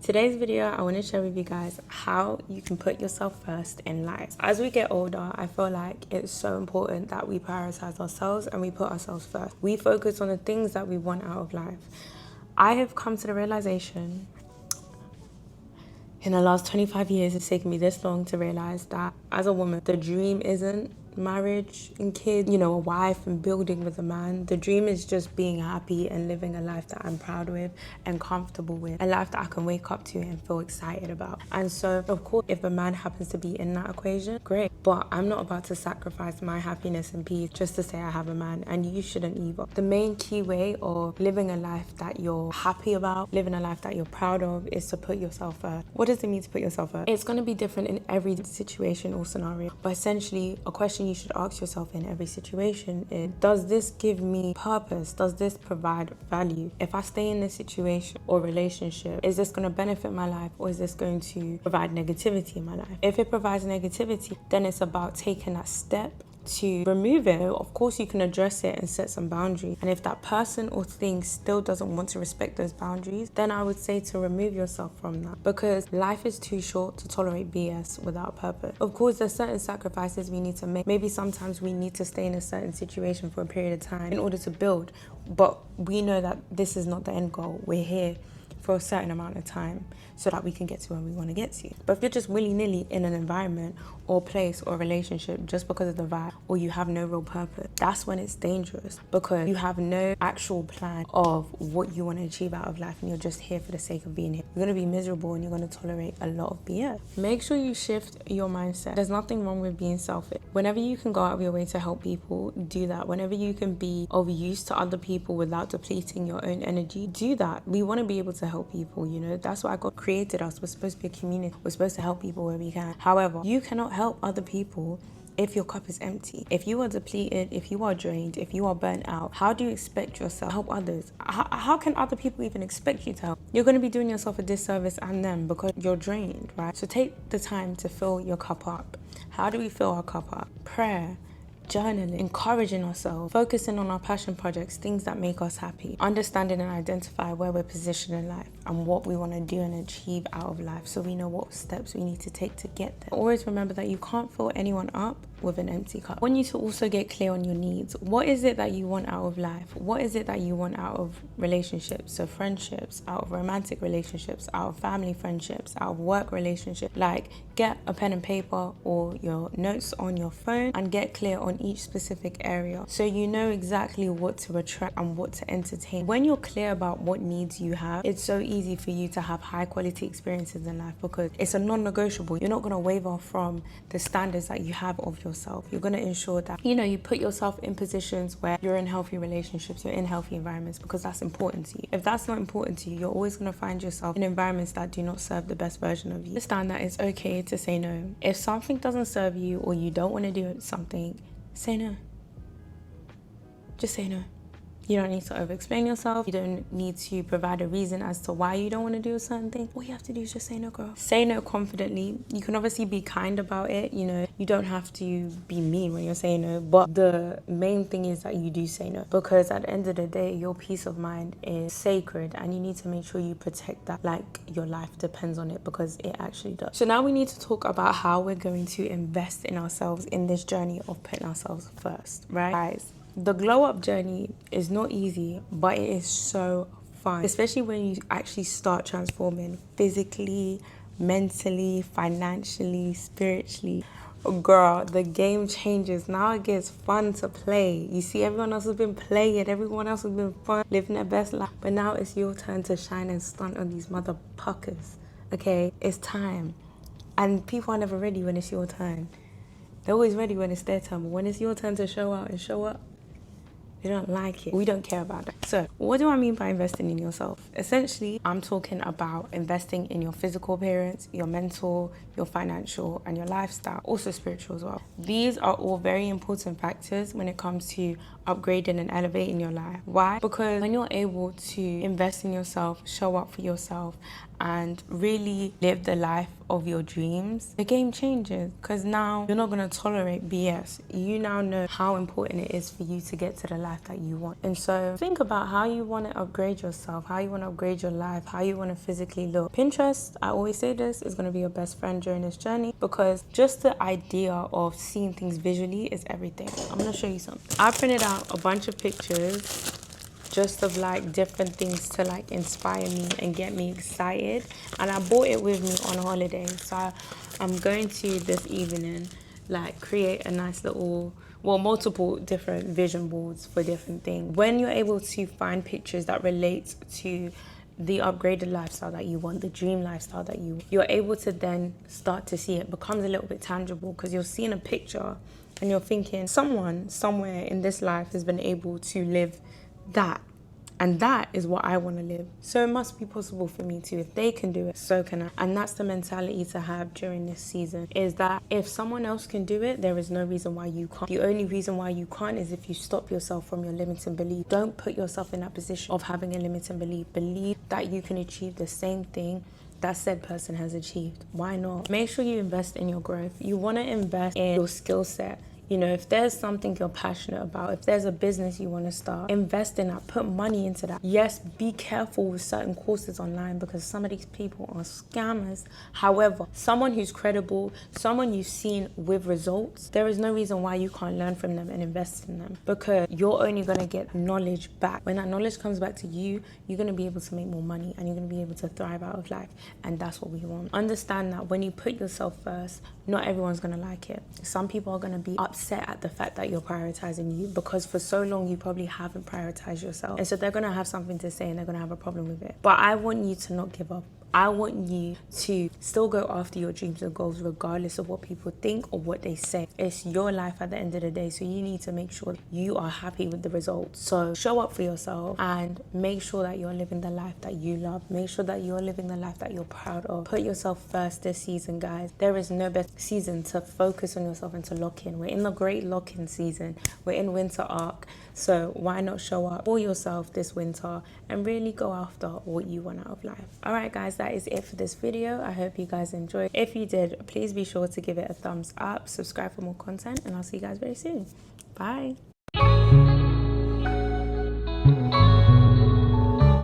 Today's video, I want to share with you guys how you can put yourself first in life. As we get older, I feel like it's so important that we prioritize ourselves and we put ourselves first. We focus on the things that we want out of life. I have come to the realization in the last 25 years, it's taken me this long to realize that as a woman, the dream isn't marriage and kids, a wife and building with a man. The dream is just being happy and living a life that I'm proud with and comfortable with, a life that I can wake up to and feel excited about. And so, of course, if a man happens to be in that equation, great. But I'm not about to sacrifice my happiness and peace just to say I have a man, and you shouldn't either. The main key way of living a life that you're happy about, living a life that you're proud of, is to put yourself first. What does it mean to put yourself first? It's going to be different in every situation or scenario, but essentially a question you should ask yourself in every situation is, does this give me purpose? Does this provide value? If I stay in this situation or relationship, is this going to benefit my life, or is this going to provide negativity in my life? If it provides negativity, then it's about taking that step to remove it. Of course, you can address it and set some boundaries. And if that person or thing still doesn't want to respect those boundaries, then I would say to remove yourself from that, because life is too short to tolerate BS without purpose. Of course, there's certain sacrifices we need to make. Maybe sometimes we need to stay in a certain situation for a period of time in order to build. But we know that this is not the end goal. We're here for a certain amount of time so that we can get to where we want to get to. But if you're just willy-nilly in an environment or place or relationship just because of the vibe, or you have no real purpose, that's when it's dangerous, because you have no actual plan of what you want to achieve out of life, and you're just here for the sake of being here. You're going to be miserable and you're going to tolerate a lot of BS. Make sure you shift your mindset. There's nothing wrong with being selfish. Whenever you can go out of your way to help people, do that. Whenever you can be of use to other people without depleting your own energy, do that. We want to be able to help people, that's why God created us. We're supposed to be a community. We're supposed to help people where we can. However, you cannot help other people if your cup is empty. If you are depleted, if you are drained, if you are burnt out, how do you expect yourself to help others? How can other people even expect you to help? You're going to be doing yourself a disservice and them, because you're drained, right? So take the time to fill your cup up. How do we fill our cup up? Prayer, journaling, encouraging ourselves, focusing on our passion projects, things that make us happy, understanding and identify where we're positioned in life and what we want to do and achieve out of life, so we know what steps we need to take to get there. Always remember that you can't fill anyone up with an empty cup. I want you to also get clear on your needs. What is it that you want out of life? What is it that you want out of relationships? So friendships, out of romantic relationships, out of family friendships, out of work relationships. Like, get a pen and paper or your notes on your phone and get clear on each specific area, so you know exactly what to attract and what to entertain. When you're clear about what needs you have, it's so easy for you to have high quality experiences in life, because it's a non-negotiable. You're not going to waver from the standards that you have of yourself. You're going to ensure that you put yourself in positions where you're in healthy relationships, you're in healthy environments, because that's important to you. If that's not important to you, you're always going to find yourself in environments that do not serve the best version of you. Understand that it's okay to say no. If something doesn't serve you, or you don't want to do something, say no. Just say no. You don't need to over-explain yourself. You don't need to provide a reason as to why you don't want to do a certain thing. All you have to do is just say no, girl. Say no confidently. You can obviously be kind about it, You don't have to be mean when you're saying no. But the main thing is that you do say no. Because at the end of the day, your peace of mind is sacred, and you need to make sure you protect that like your life depends on it, because it actually does. So now we need to talk about how we're going to invest in ourselves in this journey of putting ourselves first, right? Guys, the glow up journey is not easy, but it is so fun, especially when you actually start transforming physically, mentally, financially, spiritually. Girl, the game changes. Now it gets fun to play. You see, everyone else has been playing, everyone else has been fun, living their best life, but now it's your turn to shine and stunt on these mother puckers. Okay, it's time. And people are never ready when it's your turn. They're always ready when it's their turn, but when it's your turn to show out and show up, they don't like it. We don't care about that. So what do I mean by investing in yourself? Essentially, I'm talking about investing in your physical appearance, your mental, your financial, and your lifestyle, also spiritual as well. These are all very important factors when it comes to upgrading and elevating your life. Why? Because when you're able to invest in yourself, show up for yourself, and really live the life of your dreams, the game changes, because now you're not going to tolerate BS. You now know how important it is for you to get to the life that you want. And so think about how you want to upgrade yourself, how you want to upgrade your life, how you want to physically look. Pinterest, I always say this, is going to be your best friend during this journey, because just the idea of seeing things visually is everything. I'm going to show you something. I printed out a bunch of pictures just of like different things to like inspire me and get me excited, and I brought it with me on holiday. So I'm going to this evening like create a nice little, well, multiple different vision boards for different things. When you're able to find pictures that relate to the upgraded lifestyle that you want, the dream lifestyle that you're able to then start to see it becomes a little bit tangible, because you're seeing a picture and you're thinking someone somewhere in this life has been able to live that, and that is what I want to live. So it must be possible for me too. If they can do it, so can I. And that's the mentality to have during this season, is that if someone else can do it, there is no reason why you can't. The only reason why you can't is if you stop yourself from your limiting belief. Don't put yourself in that position of having a limiting belief. Believe that you can achieve the same thing that said person has achieved. Why not? Make sure you invest in your growth. You want to invest in your skill set. You know, if there's something you're passionate about, if there's a business you want to start, invest in that, put money into that. Yes, be careful with certain courses online, because some of these people are scammers. However, someone who's credible, someone you've seen with results, there is no reason why you can't learn from them and invest in them, because you're only going to get knowledge back. When that knowledge comes back to you, you're going to be able to make more money and you're going to be able to thrive out of life. And that's what we want. Understand that when you put yourself first, not everyone's going to like it. Some people are going to be upset at the fact that you're prioritizing you, because for so long you probably haven't prioritized yourself. And so they're going to have something to say and they're going to have a problem with it. But I want you to not give up. I want you to still go after your dreams and goals regardless of what people think or what they say. It's your life at the end of the day, so you need to make sure you are happy with the results. So show up for yourself and make sure that you're living the life that you love. Make sure that you're living the life that you're proud of. Put yourself first this season, guys. There is no best season to focus on yourself and to lock in. We're in the great lock-in season. We're in winter arc. So why not show up for yourself this winter and really go after what you want out of life? All right, guys, that is it for this video. I hope you guys enjoyed. If you did, please be sure to give it a thumbs up, subscribe for more content, and I'll see you guys very soon. Bye.